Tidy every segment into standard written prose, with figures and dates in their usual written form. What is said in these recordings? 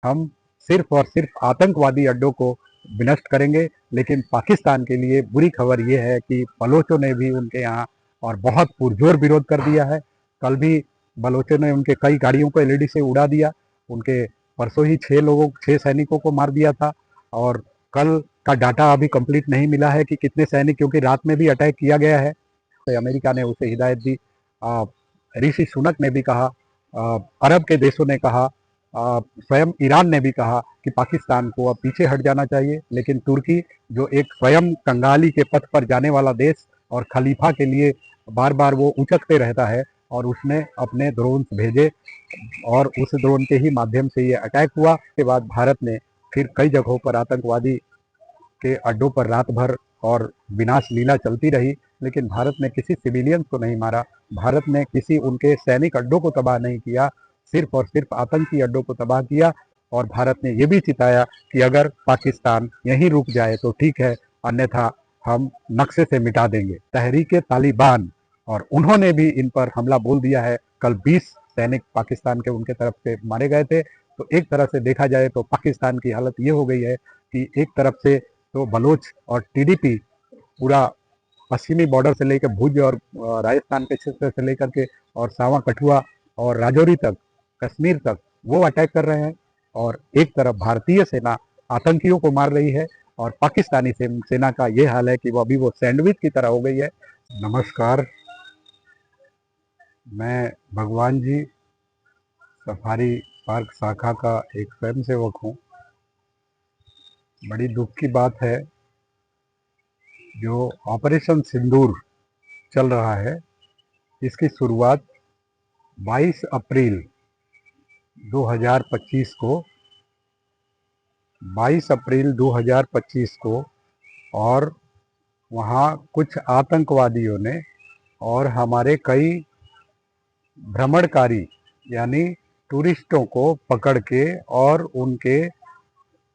हम सिर्फ और सिर्फ आतंकवादी अड्डों को विनष्ट करेंगे। लेकिन पाकिस्तान के लिए बुरी खबर ये है कि बलोचों ने भी उनके यहाँ और बहुत पुरजोर विरोध कर दिया है। कल भी बलोचों ने उनके कई गाड़ियों को एलईडी से उड़ा दिया। उनके परसों ही 6 सैनिकों को मार दिया था। और कल का डाटा अभी कंप्लीट नहीं मिला है कि कितने सैनिक, क्योंकि रात में भी अटैक किया गया है। तो अमेरिका ने उसे हिदायत दी। ऋषि सुनक ने भी कहा, अरब के देशों ने कहा, स्वयं ईरान ने भी कहा कि पाकिस्तान को अब पीछे हट जाना चाहिए। लेकिन तुर्की, जो एक स्वयं कंगाली के पथ पर जाने वाला देश और खलीफा के लिए बार बार वो उचकते रहता है, और उसने अपने ड्रोन भेजे और उस ड्रोन के ही माध्यम से ये अटैक हुआ। के बाद भारत ने फिर कई जगहों पर आतंकवादी के अड्डों पर रात भर और विनाश लीला चलती रही। लेकिन भारत ने किसी सिविलियंस को नहीं मारा, भारत ने किसी उनके सैनिक अड्डों को तबाह नहीं किया, सिर्फ और सिर्फ आतंकी अड्डों को तबाह किया। और भारत ने यह भी चिताया कि अगर पाकिस्तान यहीं रुक जाए तो ठीक है, अन्यथा हम नक्शे से मिटा देंगे। तहरीके तालिबान, और उन्होंने भी इन पर हमला बोल दिया है। कल 20 सैनिक पाकिस्तान के उनके तरफ से मारे गए थे। तो एक तरह से देखा जाए तो पाकिस्तान की हालत ये हो गई है कि एक तरफ से तो बलोच और टीडीपी पूरा पश्चिमी बॉर्डर से लेकर भुज और राजस्थान के क्षेत्र से लेकर के और सावा कठुआ और राजौरी तक, कश्मीर तक वो अटैक कर रहे हैं। और एक तरफ भारतीय सेना आतंकियों को मार रही है, और पाकिस्तानी सेना का ये हाल है कि वो अभी वो सैंडविच की तरह हो गई है। नमस्कार, मैं भगवान जी सफारी पार्क शाखा का एक स्वयंसेवक हूँ। बड़ी दुख की बात है, जो ऑपरेशन सिंदूर चल रहा है, इसकी शुरुआत 22 अप्रैल 2025 को 22 अप्रैल 2025 को और वहाँ कुछ आतंकवादियों ने और हमारे कई भ्रमणकारी यानी टूरिस्टों को पकड़ के और उनके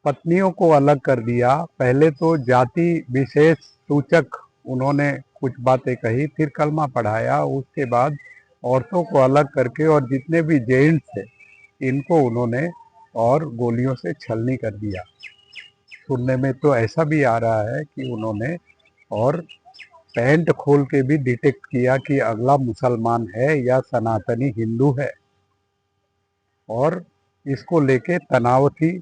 पत्नियों को अलग कर दिया। पहले तो जाति विशेष सूचक उन्होंने कुछ बातें कही, फिर कलमा पढ़ाया, उसके बाद औरतों को अलग करके और जितने भी जेंट्स थे इनको उन्होंने और गोलियों से छलनी कर दिया। सुनने में तो ऐसा भी आ रहा है कि उन्होंने और पैंट खोल के भी डिटेक्ट किया कि अगला मुसलमान है या सनातनी हिंदू है, और इसको लेके तनाव थी।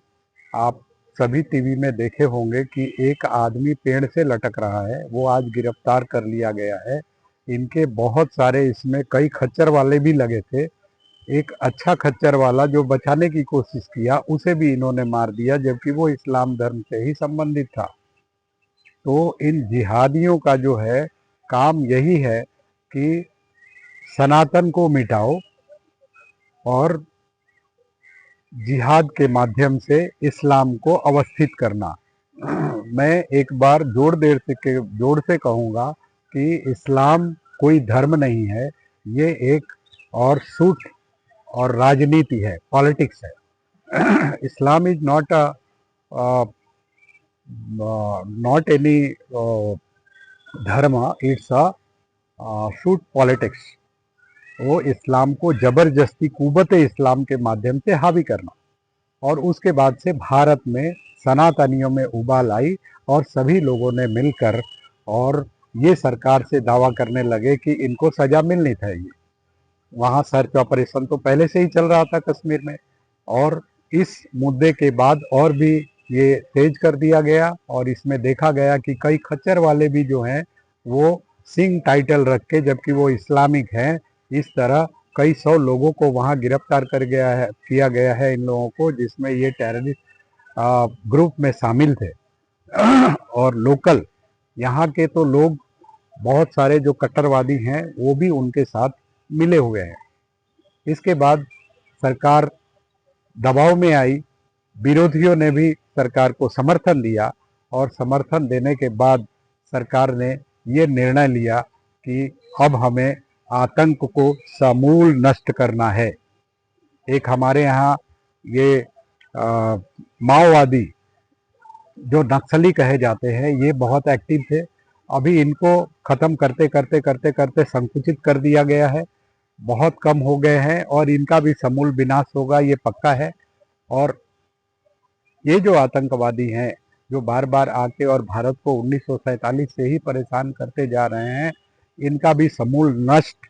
आप सभी टीवी में देखे होंगे कि एक आदमी पेड़ से लटक रहा है, वो आज गिरफ्तार कर लिया गया है। इनके बहुत सारे, इसमें कई खच्चर वाले भी लगे थे। एक अच्छा खच्चर वाला जो बचाने की कोशिश किया, उसे भी इन्होंने मार दिया, जबकि वो इस्लाम धर्म से ही संबंधित था। तो इन जिहादियों का जो है काम यही है कि सनातन को मिटाओ और जिहाद के माध्यम से इस्लाम को अवस्थित करना। मैं एक बार जोर से कहूँगा कि इस्लाम कोई धर्म नहीं है, ये एक और सूट और राजनीति है, पॉलिटिक्स है। इस्लाम इज नॉट एनी धर्म, इट्स अ सूट पॉलिटिक्स। वो इस्लाम को जबरदस्ती कुव्वत इस्लाम के माध्यम से हावी करना, और उसके बाद से भारत में सनातनियों में उबाल आई और सभी लोगों ने मिलकर और ये सरकार से दावा करने लगे कि इनको सजा मिलनी चाहिए। वहाँ सर्च ऑपरेशन तो पहले से ही चल रहा था कश्मीर में, और इस मुद्दे के बाद और भी ये तेज कर दिया गया। और इसमें देखा गया कि कई खच्चर वाले भी जो हैं वो सिंह टाइटल रख के, जबकि वो इस्लामिक हैं, इस तरह कई 100 लोगों को वहाँ गिरफ्तार किया गया है इन लोगों को, जिसमें ये टेररिस्ट ग्रुप में शामिल थे। और लोकल यहाँ के तो लोग बहुत सारे जो कट्टरवादी हैं वो भी उनके साथ मिले हुए हैं। इसके बाद सरकार दबाव में आई, विरोधियों ने भी सरकार को समर्थन दिया, और समर्थन देने के बाद सरकार ने ये निर्णय लिया कि अब हमें आतंक को समूल नष्ट करना है। एक हमारे यहाँ ये माओवादी जो नक्सली कहे जाते हैं, ये बहुत एक्टिव थे। अभी इनको खत्म करते करते करते करते संकुचित कर दिया गया है, बहुत कम हो गए हैं, और इनका भी समूल विनाश होगा, ये पक्का है। और ये जो आतंकवादी हैं, जो बार बार आके और भारत को 1947 से ही परेशान करते जा रहे हैं, इनका भी समूल नष्ट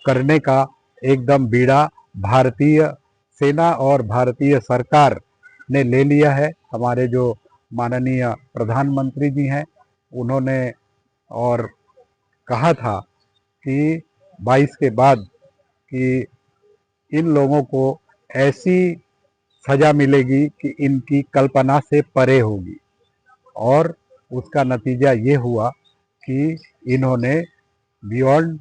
करने का एकदम बीड़ा भारतीय सेना और भारतीय सरकार ने ले लिया है। हमारे जो माननीय प्रधानमंत्री जी हैं, उन्होंने और कहा था कि 22 के बाद कि इन लोगों को ऐसी सजा मिलेगी कि इनकी कल्पना से परे होगी, और उसका नतीजा ये हुआ कि इन्होंने beyond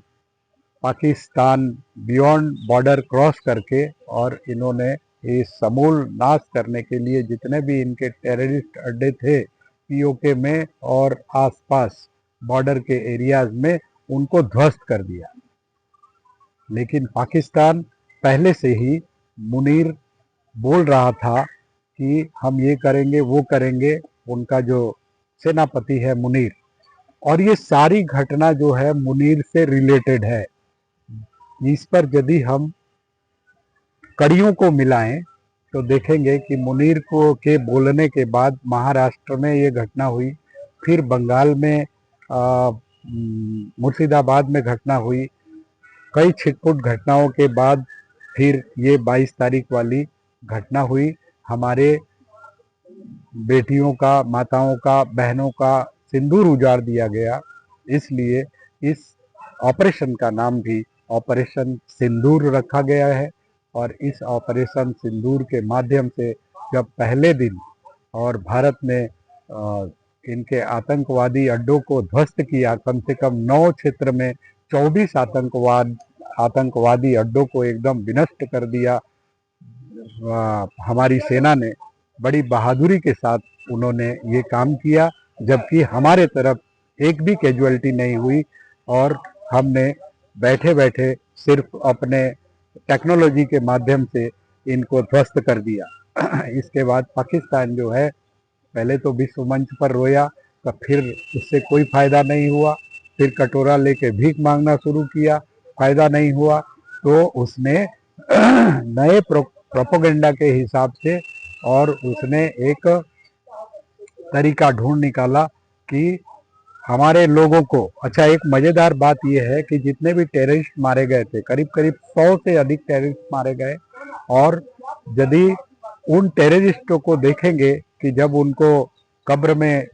Pakistan, beyond border cross करके, और इन्होंने इस समूल नाश करने के लिए जितने भी इनके टेररिस्ट अड्डे थे पीओके में और आसपास बॉर्डर के एरियाज में, उनको ध्वस्त कर दिया। लेकिन पाकिस्तान पहले से ही मुनीर बोल रहा था कि हम ये करेंगे वो करेंगे, उनका जो सेनापति है मुनीर, और ये सारी घटना जो है मुनीर से रिलेटेड है। इस पर यदि हम कड़ियों को मिलाएं तो देखेंगे कि मुनीर को के बोलने के बाद महाराष्ट्र में ये घटना हुई, फिर बंगाल में मुर्शिदाबाद में घटना हुई, कई छिटपुट घटनाओं के बाद फिर ये 22 तारीख वाली घटना हुई। हमारे बेटियों का, माताओं का, बहनों का सिंदूर उजाड़ दिया गया। इसलिए इस ऑपरेशन का नाम भी ऑपरेशन सिंदूर रखा गया है। और इस ऑपरेशन सिंदूर के माध्यम से जब पहले दिन और भारत ने इनके आतंकवादी अड्डों को ध्वस्त किया, कम से कम 9 क्षेत्र में 24 आतंकवादी अड्डों को एकदम विनष्ट कर दिया। हमारी सेना ने बड़ी बहादुरी के साथ उन्होंने ये काम किया, जबकि हमारे तरफ एक भी कैजुअल्टी नहीं हुई, और हमने बैठे बैठे सिर्फ अपने टेक्नोलॉजी के माध्यम से इनको ध्वस्त कर दिया। इसके बाद पाकिस्तान जो है, पहले तो विश्व मंच पर रोया, तो फिर उससे कोई फायदा नहीं हुआ, फिर कटोरा लेके भीख मांगना शुरू किया, फायदा नहीं हुआ, तो उसने नए प्रोपोगंडा के हिसाब से और उसने एक तरीका ढूंढ निकाला कि हमारे लोगों को, अच्छा एक मजेदार बात यह है कि जितने भी टेररिस्ट मारे गए थे, करीब करीब 100 से अधिक टेररिस्ट मारे गए, और यदि उन टेररिस्टों को देखेंगे कि जब उनको कब्र में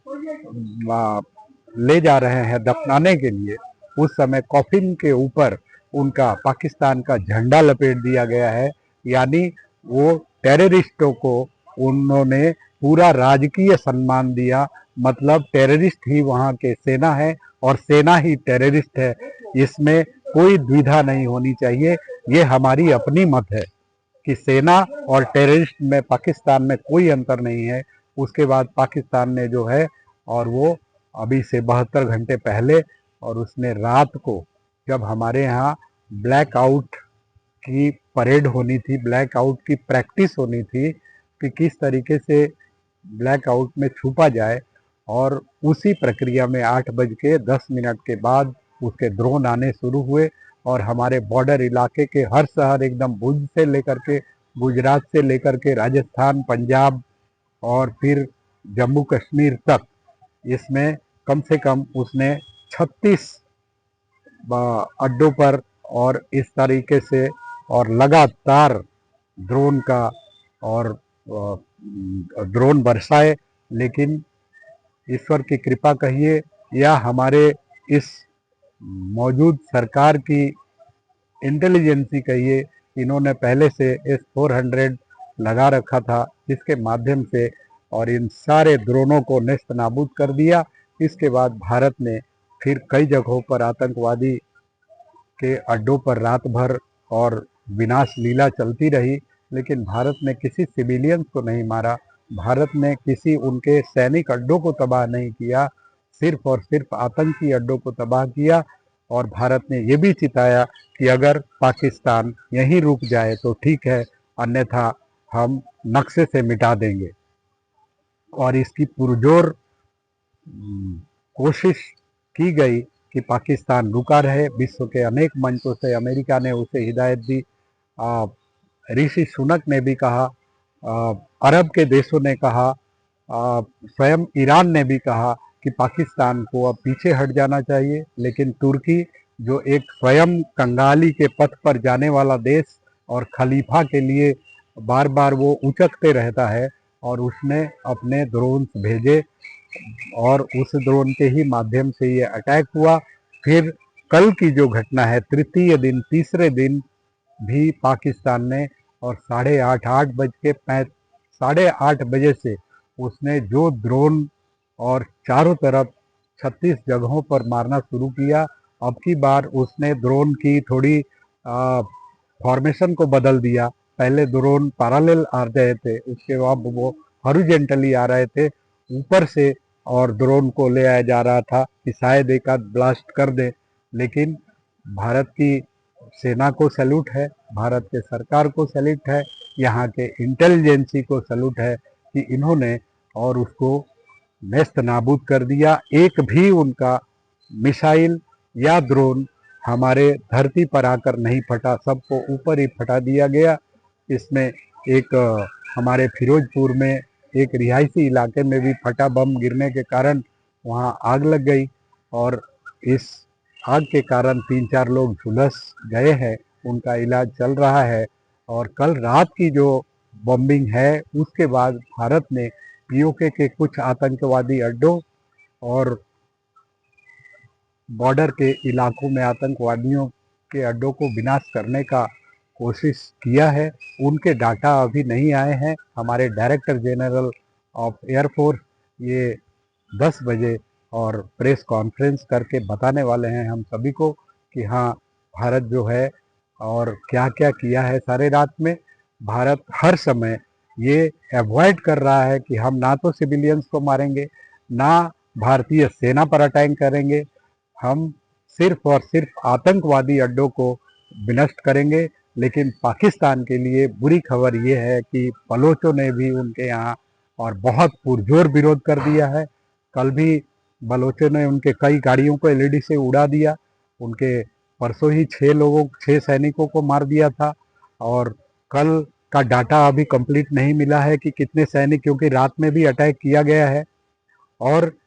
ले जा रहे हैं दफनाने के लिए, उस समय कॉफिन के ऊपर उनका पाकिस्तान का झंडा लपेट दिया गया है। यानी वो टेररिस्टों को उन्होंने पूरा राजकीय सम्मान दिया, मतलब टेररिस्ट ही वहाँ के सेना है और सेना ही टेररिस्ट है। इसमें कोई द्विधा नहीं होनी चाहिए। ये हमारी अपनी मत है कि सेना और टेररिस्ट में पाकिस्तान में कोई अंतर नहीं है। उसके बाद पाकिस्तान ने जो है, और वो अभी से 72 घंटे पहले, और उसने रात को जब हमारे यहाँ ब्लैकआउट की परेड होनी थी, ब्लैकआउट की प्रैक्टिस होनी थी कि किस तरीके से ब्लैकआउट में छुपा जाए, और उसी प्रक्रिया में 8:10 के बाद उसके ड्रोन आने शुरू हुए, और हमारे बॉर्डर इलाके के हर शहर, एकदम भुज से लेकर के गुजरात से लेकर के राजस्थान, पंजाब और फिर जम्मू कश्मीर तक, इसमें कम से कम उसने 36 अड्डों पर और इस तरीके से और लगातार ड्रोन का और ड्रोन बरसाए। लेकिन ईश्वर की कृपा कहिए या हमारे इस मौजूद सरकार की इंटेलिजेंसी कहिए, इन्होंने पहले से S-400 लगा रखा था, जिसके माध्यम से और इन सारे ड्रोनों को नेस्त नाबूद कर दिया। इसके बाद भारत ने फिर कई जगहों पर आतंकवादी के अड्डों पर रात भर और विनाश लीला चलती रही, लेकिन भारत ने किसी सिविलियंस को नहीं मारा, भारत ने किसी उनके सैनिक अड्डों को तबाह नहीं किया, सिर्फ और सिर्फ आतंकी अड्डों को तबाह किया। और भारत ने ये भी चिताया कि अगर पाकिस्तान यहीं रुक जाए तो ठीक है, अन्यथा हम नक्शे से मिटा देंगे। और इसकी पुरजोर कोशिश की गई कि पाकिस्तान रुका रहे। विश्व के अनेक मंचों से अमेरिका ने उसे हिदायत दी, ऋषि सुनक ने भी कहा, अरब के देशों ने कहा, स्वयं ईरान ने भी कहा कि पाकिस्तान को अब पीछे हट जाना चाहिए, लेकिन तुर्की जो एक स्वयं कंगाली के पथ पर जाने वाला देश और खलीफा के लिए बार बार वो उचकते रहता है, और उसने अपने ड्रोन्स भेजे और उस ड्रोन के ही माध्यम से ये अटैक हुआ। फिर कल की जो घटना है, तृतीय दिन, तीसरे दिन भी पाकिस्तान ने, और 8:30 से उसने जो ड्रोन और चारों तरफ 36 जगहों पर मारना शुरू किया। अब की बार उसने ड्रोन की थोड़ी फॉर्मेशन को बदल दिया। पहले ड्रोन पैरेलल आ रहे थे, उसके बाद वो हॉरिजॉन्टली आ रहे थे ऊपर से, और ड्रोन को ले आया जा रहा था कि शायद एक आध ब्लास्ट कर दे। लेकिन भारत की सेना को सैल्यूट है, भारत के सरकार को सैल्यूट है, यहाँ के इंटेलिजेंसी को सैल्यूट है कि इन्होंने और उसको नेस्त नाबूद कर दिया। एक भी उनका मिसाइल या ड्रोन हमारे धरती पर आकर नहीं फटा, सबको ऊपर ही फटा दिया गया। इसमें एक हमारे फिरोजपुर में एक रिहायशी इलाके में भी फटा बम गिरने के कारण वहाँ आग लग गई, और इस आग के कारण 3-4 लोग झुलस गए हैं, उनका इलाज चल रहा है। और कल रात की जो बॉम्बिंग है, उसके बाद भारत ने पीओके के कुछ आतंकवादी अड्डों और बॉर्डर के इलाकों में आतंकवादियों के अड्डों को विनाश करने का कोशिश किया है। उनके डाटा अभी नहीं आए हैं। हमारे डायरेक्टर जनरल ऑफ एयरफोर्स ये 10 बजे और प्रेस कॉन्फ्रेंस करके बताने वाले हैं हम सभी को कि हाँ, भारत जो है और क्या क्या किया है सारे रात में। भारत हर समय ये अवॉइड कर रहा है कि हम ना तो सिविलियंस को मारेंगे, ना भारतीय सेना पर अटैक करेंगे, हम सिर्फ और सिर्फ आतंकवादी अड्डों को विनष्ट करेंगे। लेकिन पाकिस्तान के लिए बुरी खबर ये है कि बलोचों ने भी उनके यहाँ और बहुत पुरजोर विरोध कर दिया है। कल भी बलोचों ने उनके कई गाड़ियों को एलईडी से उड़ा दिया। उनके परसों ही 6 सैनिकों को मार दिया था, और कल का डाटा अभी कंप्लीट नहीं मिला है कि कितने सैनिक, क्योंकि रात में भी अटैक किया गया है। और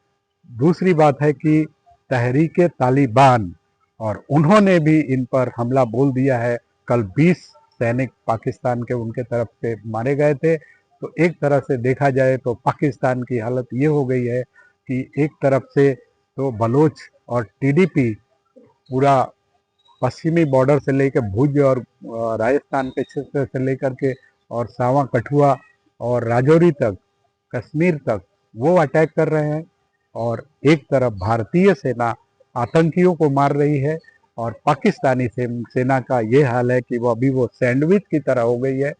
दूसरी बात है कि तहरीक तालिबान, और उन्होंने भी इन पर हमला बोल दिया है। कल 20 सैनिक पाकिस्तान के उनके तरफ से मारे गए थे। तो एक तरह से देखा जाए तो पाकिस्तान की हालत ये हो गई है कि एक तरफ से तो बलोच और टीडीपी पूरा पश्चिमी बॉर्डर से लेकर भुज और राजस्थान के क्षेत्र से लेकर के और सावा कठुआ और राजौरी तक, कश्मीर तक वो अटैक कर रहे हैं, और एक तरफ भारतीय सेना आतंकियों को मार रही है, और पाकिस्तानी सेना का ये हाल है कि वो अभी वो सैंडविच की तरह हो गई है,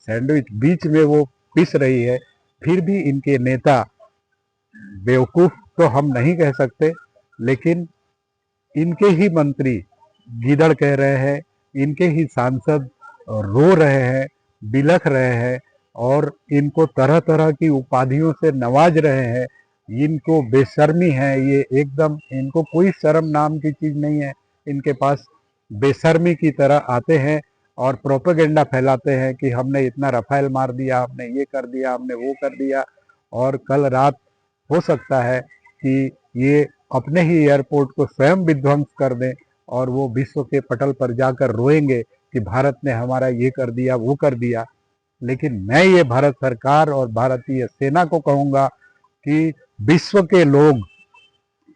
सैंडविच बीच में वो पिस रही है। फिर भी इनके नेता, बेवकूफ तो हम नहीं कह सकते, लेकिन इनके ही मंत्री गीदड़ कह रहे हैं, इनके ही सांसद रो रहे हैं, बिलख रहे हैं, और इनको तरह तरह की उपाधियों से नवाज रहे हैं। इनको बेशर्मी है, ये एकदम, इनको कोई शर्म नाम की चीज नहीं है इनके पास। बेशर्मी की तरह आते हैं और प्रोपेगेंडा फैलाते हैं कि हमने इतना रफाल मार दिया, हमने ये कर दिया, हमने वो कर दिया। और कल रात हो सकता है कि ये अपने ही एयरपोर्ट को स्वयं विध्वंस कर दें, और वो विश्व के पटल पर जाकर रोएंगे कि भारत ने हमारा ये कर दिया, वो कर दिया। लेकिन मैं ये भारत सरकार और भारतीय सेना को कहूंगा कि विश्व के लोग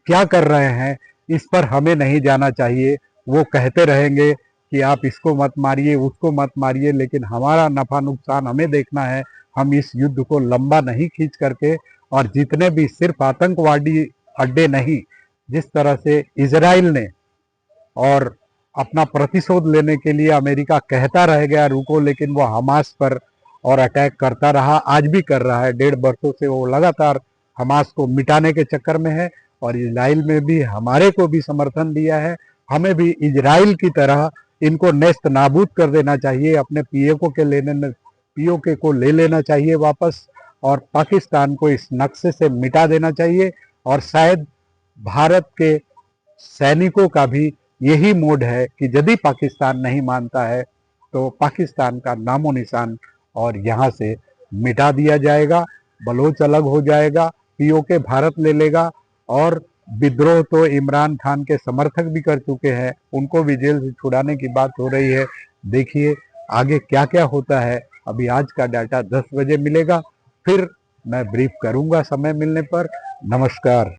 क्या कर रहे हैं, इस पर हमें नहीं जाना चाहिए। वो कहते रहेंगे कि आप इसको मत मारिए, उसको मत मारिए, लेकिन हमारा नफा नुकसान हमें देखना है। हम इस युद्ध को लंबा नहीं खींच करके, और जितने भी सिर्फ आतंकवादी अड्डे नहीं, जिस तरह से इजराइल ने और अपना प्रतिशोध लेने के लिए अमेरिका कहता रह गया रुको, लेकिन वो हमास पर और अटैक करता रहा, आज भी कर रहा है। 1.5 वर्षों से वो लगातार हमास को मिटाने के चक्कर में है, और इजराइल में भी हमारे को भी समर्थन दिया है। हमें भी इजराइल की तरह इनको नेस्त नाबूद कर देना चाहिए, अपने पीओके को ले लेना चाहिए वापस, और पाकिस्तान को इस नक्शे से मिटा देना चाहिए। और शायद भारत के सैनिकों का भी यही मोड है कि यदि पाकिस्तान नहीं मानता है तो पाकिस्तान का नामो निशान और यहाँ से मिटा दिया जाएगा, बलोच अलग हो जाएगा, पीओके भारत ले लेगा और विद्रोह तो इमरान खान के समर्थक भी कर चुके हैं, उनको भी जेल से छुड़ाने की बात हो रही है। देखिए आगे क्या क्या होता है। अभी आज का डाटा 10 बजे मिलेगा, फिर मैं ब्रीफ करूंगा समय मिलने पर। नमस्कार।